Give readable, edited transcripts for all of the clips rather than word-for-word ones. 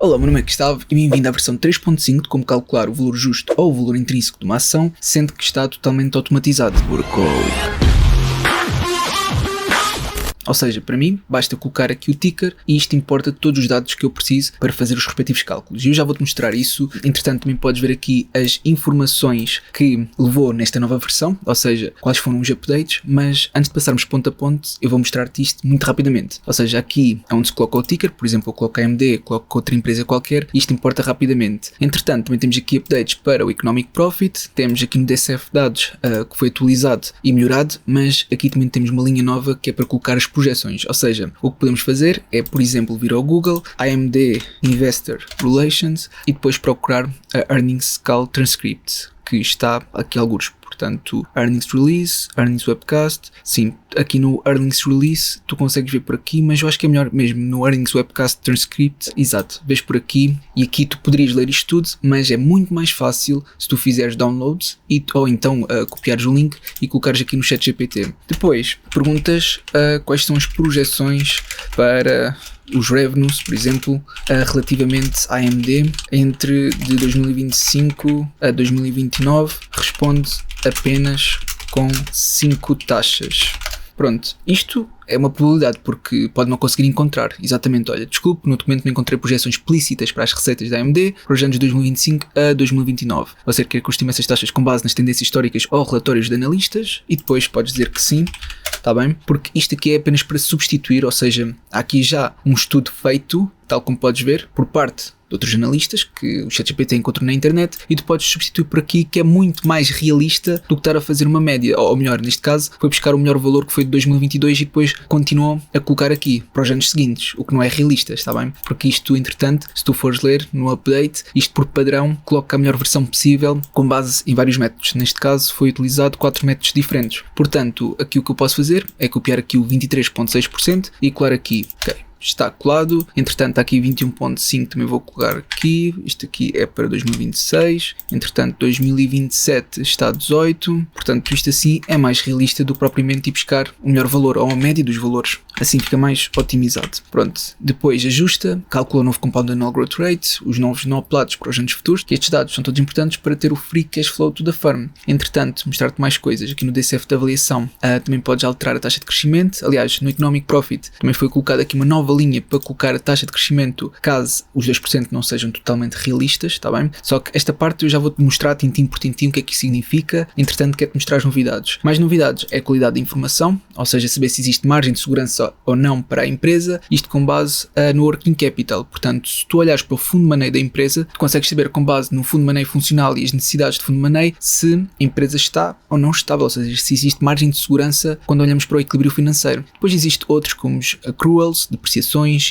Olá, meu nome é Gustavo e bem-vindo à versão 3.5 de como calcular o valor justo ou o valor intrínseco de uma ação, sendo que está totalmente automatizado. Ou seja, para mim, basta colocar aqui o ticker e isto importa todos os dados que eu preciso para fazer os respectivos cálculos. E eu já vou-te mostrar isso. Entretanto, também podes ver aqui as informações que levou nesta nova versão, ou seja, quais foram os updates, mas antes de passarmos ponto a ponto, eu vou mostrar-te isto muito rapidamente. Ou seja, aqui é onde se coloca o ticker, por exemplo, eu coloco a AMD, coloco outra empresa qualquer, e isto importa rapidamente. Entretanto, também temos aqui updates para o Economic Profit, temos aqui no DCF dados que foi atualizado e melhorado, mas aqui também temos uma linha nova que é para colocar as projeções, ou seja, o que podemos fazer é, por exemplo, vir ao Google, AMD Investor Relations e depois procurar a Earnings Call Transcript, que está aqui alguns. Portanto, Earnings Release, Earnings Webcast, sim, aqui no Earnings Release tu consegues ver por aqui, mas eu acho que é melhor mesmo no Earnings Webcast Transcript, exato, vês por aqui e aqui tu poderias ler isto tudo, mas é muito mais fácil se tu fizeres downloads ou então copiares o link e colocares aqui no ChatGPT. Depois, perguntas quais são as projeções para os revenues, por exemplo, relativamente à AMD entre de 2025 a 2029, responde apenas com 5 taxas. Pronto, isto é uma probabilidade porque pode não conseguir encontrar. Exatamente, olha, desculpe, no documento não encontrei projeções explícitas para as receitas da AMD para os anos de 2025 a 2029. Você quer que eu estime essas taxas com base nas tendências históricas ou relatórios de analistas? E depois podes dizer que sim, está bem? Porque isto aqui é apenas para substituir, ou seja, há aqui já um estudo feito, tal como podes ver, por parte de outros analistas que o ChatGPT encontrou na internet e tu podes substituir por aqui, que é muito mais realista do que estar a fazer uma média, ou melhor, neste caso foi buscar o melhor valor que foi de 2022 e depois continuou a colocar aqui para os anos seguintes, o que não é realista, está bem? Porque isto, entretanto, se tu fores ler no update, isto por padrão coloca a melhor versão possível com base em vários métodos. Neste caso foi utilizado 4 métodos diferentes. Portanto, aqui o que eu posso fazer é copiar aqui o 23.6% e colar aqui, ok. Está colado, entretanto aqui 21.5 também vou colocar aqui, isto aqui é para 2026, entretanto 2027 está 18, portanto isto assim é mais realista do que propriamente ir buscar o melhor valor ou a média dos valores, assim fica mais otimizado. Pronto, depois ajusta, calcula o novo Compound Annual Growth Rate, os novos não apelados para os anos futuros, que estes dados são todos importantes para ter o Free Cash Flow da firm. Entretanto, mostrar-te mais coisas, aqui no DCF de avaliação também podes alterar a taxa de crescimento, aliás no Economic Profit também foi colocada aqui uma nova linha para colocar a taxa de crescimento caso os 2% não sejam totalmente realistas, está bem? Só que esta parte eu já vou-te mostrar tintim por tintim o que é que isso significa, entretanto quero-te mostrar as novidades. Mais novidades é a qualidade da informação, ou seja, saber se existe margem de segurança ou não para a empresa, isto com base no Working Capital, portanto se tu olhares para o fundo de money da empresa, tu consegues saber com base no fundo de money funcional e as necessidades de fundo de money se a empresa está ou não estável, ou seja, se existe margem de segurança quando olhamos para o equilíbrio financeiro. Depois existe outros como os accruals, depreciações,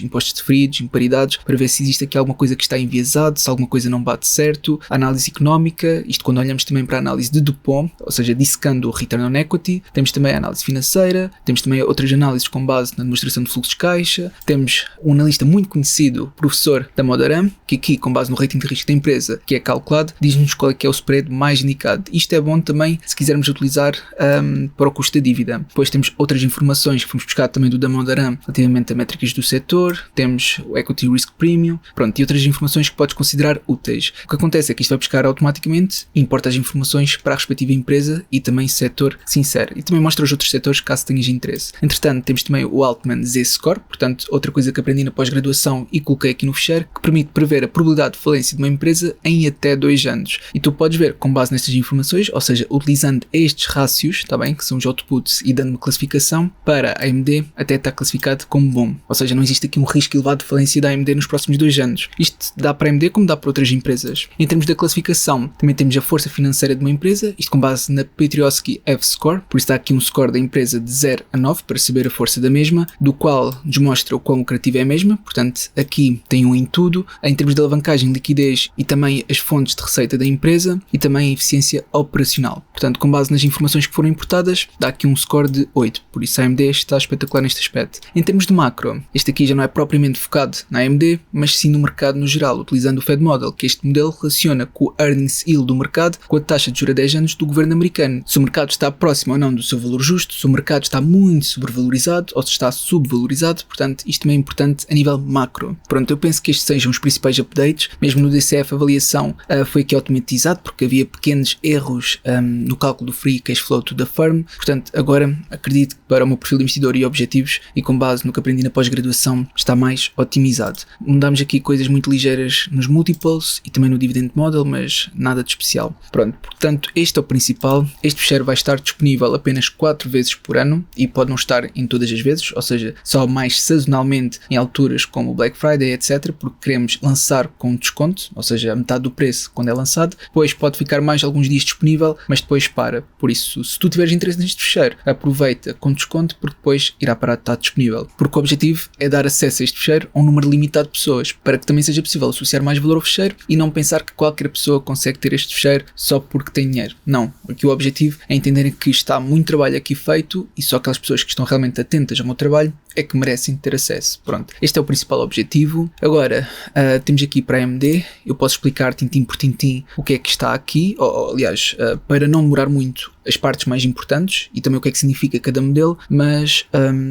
impostos deferidos, imparidades, para ver se existe aqui alguma coisa que está enviesado, se alguma coisa não bate certo, a análise económica, isto quando olhamos também para a análise de Dupont, ou seja, dissecando o Return on Equity, temos também a análise financeira, temos também outras análises com base na demonstração de fluxo de caixa, temos um analista muito conhecido, professor da Modaram, que aqui, com base no rating de risco da empresa, que é calculado, diz-nos qual é que é o spread mais indicado. Isto é bom também se quisermos utilizar para o custo da dívida. Depois temos outras informações que fomos buscar também do Damodaram relativamente a métricas do setor, temos o Equity Risk Premium, pronto, e outras informações que podes considerar úteis. O que acontece é que isto vai buscar automaticamente e importa as informações para a respectiva empresa e também setor sincero. E também mostra os outros setores caso tenhas interesse. Entretanto, temos também o Altman Z-Score, portanto, outra coisa que aprendi na pós-graduação e coloquei aqui no fecheiro, que permite prever a probabilidade de falência de uma empresa em até 2 anos. E tu podes ver com base nestas informações, ou seja, utilizando estes rácios, tá bem, que são os outputs e dando uma classificação para a AMD até está classificado como bom. Ou seja, não existe aqui um risco elevado de falência da AMD nos próximos 2 anos. Isto dá para a AMD como dá para outras empresas. Em termos da classificação, também temos a força financeira de uma empresa, isto com base na Petrosky F-Score, por isso está aqui um score da empresa de 0 a 9 para saber a força da mesma, do qual demonstra o quão lucrativa é a mesma, portanto aqui tem um em tudo, em termos de alavancagem, liquidez e também as fontes de receita da empresa e também a eficiência operacional. Portanto, com base nas informações que foram importadas, dá aqui um score de 8, por isso a AMD está espetacular neste aspecto. Em termos de macro, este aqui já não é propriamente focado na AMD, mas sim no mercado no geral, utilizando o Fed Model, que este modelo relaciona com o Earnings Yield do mercado com a taxa de juros a 10 anos do governo americano. Se o mercado está próximo ou não do seu valor justo, se o mercado está muito sobrevalorizado ou se está subvalorizado, portanto isto também é importante a nível macro. Pronto, eu penso que estes sejam os principais updates. Mesmo no DCF a avaliação foi aqui automatizado porque havia pequenos erros no cálculo do free cash flow da firm, portanto agora acredito que para o meu perfil de investidor e objetivos e com base no que aprendi na pós-graduação está mais otimizado. Mudamos aqui coisas muito ligeiras nos multiples e também no dividend model, mas nada de especial. Pronto, portanto este é o principal. Este fecheiro vai estar disponível apenas 4 vezes por ano e pode não estar em todas as vezes, ou seja, só mais sazonalmente em alturas como Black Friday, etc, porque queremos lançar com desconto, ou seja, a metade do preço quando é lançado. Depois pode ficar mais alguns dias disponível, mas depois para. Por isso, se tu tiveres interesse neste fecheiro, aproveita com desconto porque depois irá parar de estar disponível. Porque o objetivo é dar acesso a este fecheiro a um número limitado de pessoas, para que também seja possível associar mais valor ao fecheiro e não pensar que qualquer pessoa consegue ter este fecheiro só porque tem dinheiro. Não, aqui o objetivo é entenderem que está muito trabalho aqui feito e só aquelas pessoas que estão realmente atentas ao meu trabalho é que merecem ter acesso. Pronto, este é o principal objetivo. Agora, temos aqui para a AMD, eu posso explicar tintim por tintim o que é que está aqui, aliás, para não demorar muito, as partes mais importantes e também o que é que significa cada modelo, mas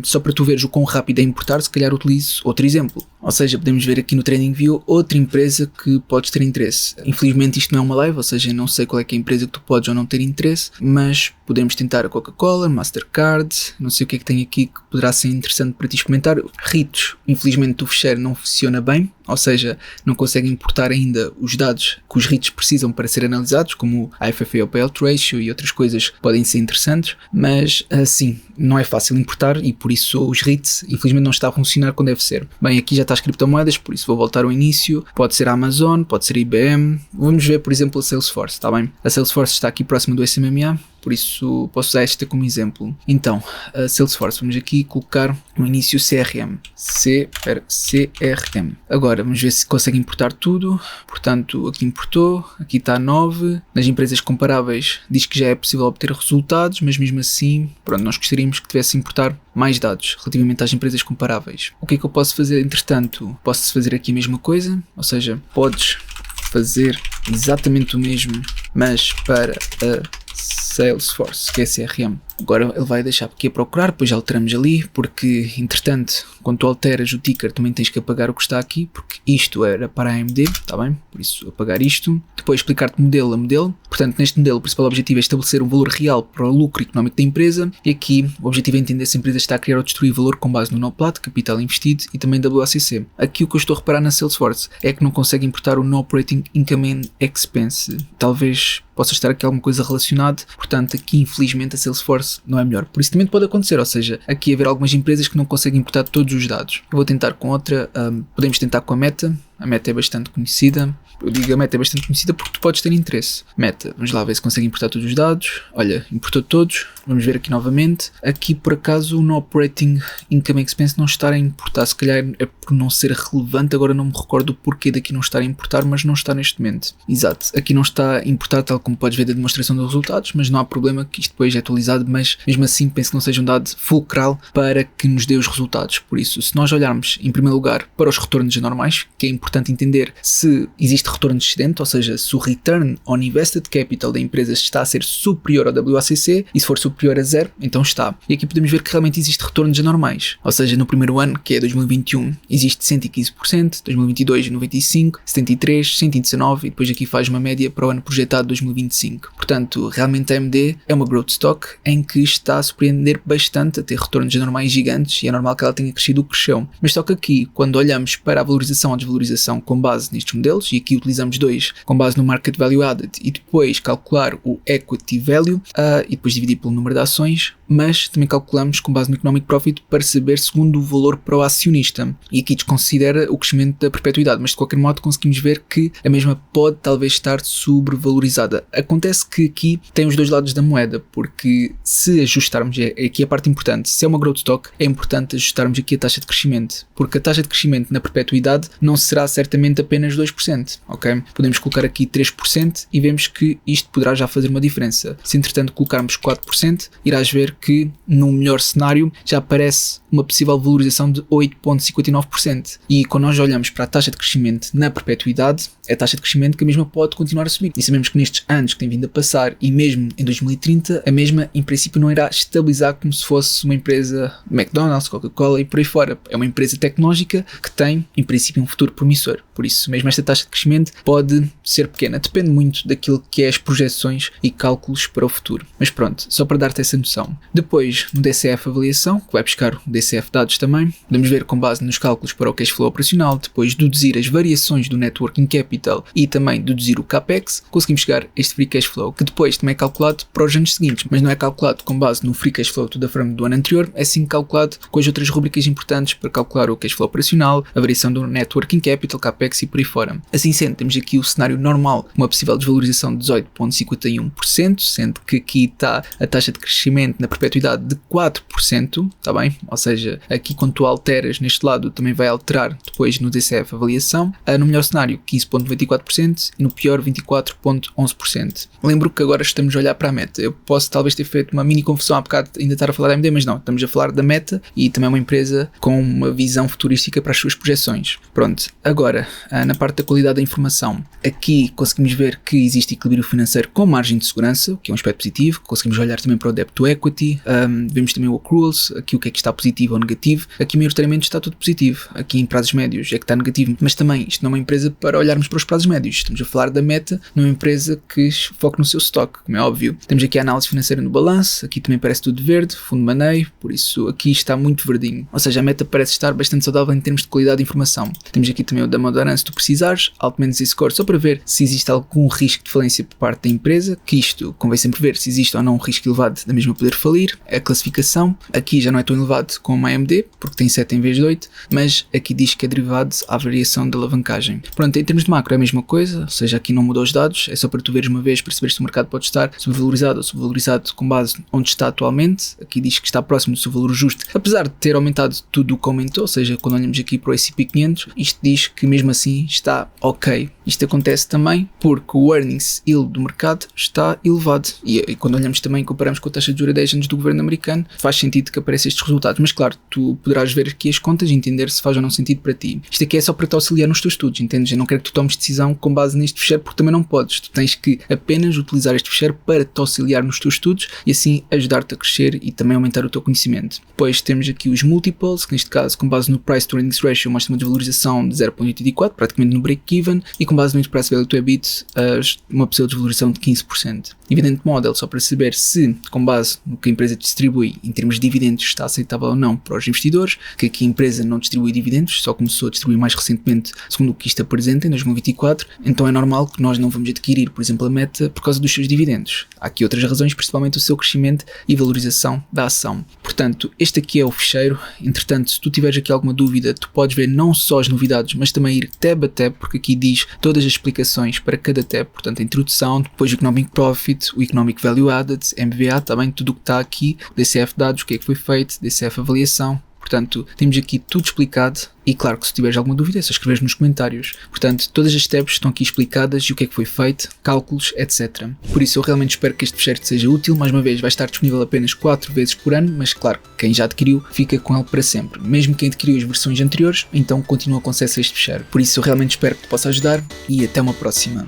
só para tu veres o quão rápido é importar, se calhar utilizo outro exemplo. Ou seja, podemos ver aqui no TradingView outra empresa que podes ter interesse. Infelizmente isto não é uma live, ou seja, não sei qual é que é a empresa que tu podes ou não ter interesse, mas podemos tentar a Coca-Cola, Mastercard, não sei o que é que tem aqui que poderá ser interessante para ti experimentar. Ritos, infelizmente o fecheiro não funciona bem, ou seja, não consegue importar ainda os dados que os REITs precisam para ser analisados, como a FFA ao payout ratio e outras coisas que podem ser interessantes, mas assim, não é fácil importar e por isso os REITs infelizmente não está a funcionar como deve ser. Bem, aqui já está as criptomoedas, por isso vou voltar ao início, pode ser a Amazon, pode ser a IBM, vamos ver por exemplo a Salesforce, está bem? A Salesforce está aqui próxima do SMMA, por isso posso usar esta como exemplo. Então, a Salesforce, vamos aqui colocar no início CRM. CRM. Agora, vamos ver se consegue importar tudo. Portanto, aqui importou, aqui está 9. Nas empresas comparáveis diz que já é possível obter resultados, mas mesmo assim, pronto, nós gostaríamos que tivesse importar mais dados relativamente às empresas comparáveis. O que é que eu posso fazer entretanto? Posso fazer aqui a mesma coisa, ou seja, podes fazer exatamente o mesmo, mas para a Salesforce, que é CRM. Agora ele vai deixar aqui a procurar, depois já alteramos ali, porque entretanto, quando tu alteras o ticker também tens que apagar o que está aqui, porque isto era para a AMD, está bem? Por isso apagar isto. Depois explicar-te modelo a modelo. Portanto, neste modelo o principal objetivo é estabelecer um valor real para o lucro económico da empresa e aqui o objetivo é entender se a empresa está a criar ou destruir valor com base no NOPLAT, capital investido e também WACC. Aqui o que eu estou a reparar na Salesforce é que não consegue importar o No Operating Income and Expense. Talvez possa estar aqui alguma coisa relacionada, portanto aqui infelizmente a Salesforce não é melhor. Por isso também pode acontecer, ou seja, aqui haver algumas empresas que não conseguem importar todos os dados. Eu vou tentar com outra, podemos tentar com a Meta. A Meta é bastante conhecida. Eu digo a Meta é bastante conhecida porque tu podes ter interesse. Meta, vamos lá ver se consegue importar todos os dados. Olha, importou todos. Vamos ver aqui novamente. Aqui por acaso o No Operating Income Expense não estar a importar. Se calhar é por não ser relevante. Agora não me recordo o porquê daqui não estar a importar, mas não está neste momento. Exato. Aqui não está a importar tal como podes ver da demonstração dos resultados, mas não há problema que isto depois é atualizado, mas mesmo assim penso que não seja um dado fulcral para que nos dê os resultados. Por isso, se nós olharmos em primeiro lugar para os retornos anormais, que é importante entender se existe retorno excedente, ou seja, se o Return on Invested Capital da empresa está a ser superior ao WACC, e se for superior a 0, então está. E aqui podemos ver que realmente existe retornos anormais, ou seja, no primeiro ano, que é 2021, existe 115%, 2022 95%, 73%, 119% e depois aqui faz uma média para o ano projetado 2025. Portanto, realmente a AMD é uma growth stock em que está a surpreender bastante, a ter retornos anormais gigantes, e é normal que ela tenha crescido o que cresceu. Mas só que aqui, quando olhamos para a valorização ou desvalorização com base nestes modelos, e aqui utilizamos dois, com base no Market Value Added e depois calcular o Equity Value e depois dividir pelo número de ações, mas também calculamos com base no Economic Profit para saber segundo o valor para o acionista, e aqui desconsidera o crescimento da perpetuidade, mas de qualquer modo conseguimos ver que a mesma pode talvez estar sobrevalorizada. Acontece que aqui tem os dois lados da moeda, porque se ajustarmos, é aqui a parte importante, se é uma growth stock, é importante ajustarmos aqui a taxa de crescimento, porque a taxa de crescimento na perpetuidade não será certamente apenas 2%, ok? Podemos colocar aqui 3% e vemos que isto poderá já fazer uma diferença. Se entretanto colocarmos 4%, irás ver que no melhor cenário já aparece uma possível valorização de 8,59%. E quando nós olhamos para a taxa de crescimento na perpetuidade, é a taxa de crescimento que a mesma pode continuar a subir. E sabemos que nestes anos que tem vindo a passar e mesmo em 2030, a mesma em princípio não irá estabilizar como se fosse uma empresa McDonald's, Coca-Cola e por aí fora. É uma empresa tecnológica que tem em princípio um futuro promissor. Por isso mesmo esta taxa de crescimento pode ser pequena. Depende muito daquilo que é as projeções e cálculos para o futuro. Mas pronto, só para dar-te essa noção. Depois, no DCF avaliação, que vai buscar o DCF dados também, podemos ver com base nos cálculos para o cash flow operacional, depois deduzir as variações do net working capital e também deduzir o CAPEX, conseguimos chegar a este free cash flow, que depois também é calculado para os anos seguintes, mas não é calculado com base no free cash flow da firma do ano anterior, é sim calculado com as outras rubricas importantes para calcular o cash flow operacional, a variação do net working capital, CAPEX e por aí fora. Assim sendo, temos aqui o cenário normal, uma possível desvalorização de 18,51%, sendo que aqui está a taxa de crescimento na perpetuidade de 4%, está bem? Ou seja, aqui quando tu alteras neste lado também vai alterar depois no DCF avaliação. No melhor cenário 15,94% e no pior 24,11%. Lembro que agora estamos a olhar para a Meta. Eu posso talvez ter feito uma mini confusão há bocado ainda estar a falar da AMD, mas não, estamos a falar da Meta e também é uma empresa com uma visão futurística para as suas projeções. Pronto, agora na parte da qualidade da informação, aqui conseguimos ver que existe equilíbrio financeiro com margem de segurança, o que é um aspecto positivo. Conseguimos olhar também para o debt to equity, vemos também o accruals, aqui o que é que está positivo ou negativo. Aqui maioritariamente está tudo positivo, aqui em prazos médios é que está negativo, mas também isto não é uma empresa para olharmos para os prazos médios, estamos a falar da Meta, não é uma empresa que foca no seu stock, como é óbvio. Temos aqui a análise financeira no balanço, aqui também parece tudo verde, fundo de maneio, por isso aqui está muito verdinho, ou seja, a Meta parece estar bastante saudável em termos de qualidade de informação. Temos aqui também o da Moderance se tu precisares, altamente score, só para ver se existe algum risco de falência por parte da empresa, que isto convém sempre ver se existe ou não um risco elevado da mesma poder falir. A classificação, aqui já não é tão elevado como a AMD, porque tem 7 em vez de 8, mas aqui diz que é derivado à variação da alavancagem. Pronto, em termos de macro é a mesma coisa, ou seja, aqui não mudou os dados, é só para tu veres uma vez, perceber se o mercado pode estar subvalorizado ou subvalorizado com base onde está atualmente. Aqui diz que está próximo do seu valor justo, apesar de ter aumentado tudo o que aumentou, ou seja, quando olhamos aqui para o S&P 500, isto diz que mesmo assim está ok. Isto acontece também porque o earnings yield do mercado está elevado e quando olhamos também, comparamos com a taxa de juros a 10 anos do governo americano, faz sentido que apareçam estes resultados, mas claro, tu poderás ver aqui as contas e entender se faz ou não sentido para ti. Isto aqui é só para te auxiliar nos teus estudos, entendes? Eu não quero que tu tomes decisão com base neste fecheiro porque também não podes, tu tens que apenas utilizar este fecheiro para te auxiliar nos teus estudos e assim ajudar-te a crescer e também aumentar o teu conhecimento. Depois temos aqui os multiples, que neste caso com base no price to earnings ratio mostra uma desvalorização de 0,84, praticamente no break-even, e com base no price value to EBIT uma possível desvalorização de 15%. Dividend model, só para saber se com base no que a empresa distribui em termos de dividendos está aceitável ou não para os investidores, que aqui a empresa não distribui dividendos, só começou a distribuir mais recentemente segundo o que isto apresenta em 2024, então é normal que nós não vamos adquirir, por exemplo, a Meta por causa dos seus dividendos. Há aqui outras razões, principalmente o seu crescimento e valorização da ação. Portanto, este aqui é o fecheiro. Entretanto, se tu tiveres aqui alguma dúvida, tu podes ver não só as novidades, mas também ir tab a tab, porque aqui diz todas as explicações para cada tab, portanto a introdução, depois o Economic Profit, o Economic Value Added, MVA, também tudo o que está aqui, DCF dados, o que é que foi feito, DCF avaliação. Portanto, temos aqui tudo explicado e claro que se tiveres alguma dúvida é só escreveres nos comentários. Portanto, todas as tabs estão aqui explicadas e o que é que foi feito, cálculos, etc. Por isso eu realmente espero que este fecheiro te seja útil. Mais uma vez vai estar disponível apenas 4 vezes por ano, mas claro, quem já adquiriu fica com ele para sempre. Mesmo quem adquiriu as versões anteriores, então continua com acesso a este fecheiro. Por isso eu realmente espero que te possa ajudar e até uma próxima.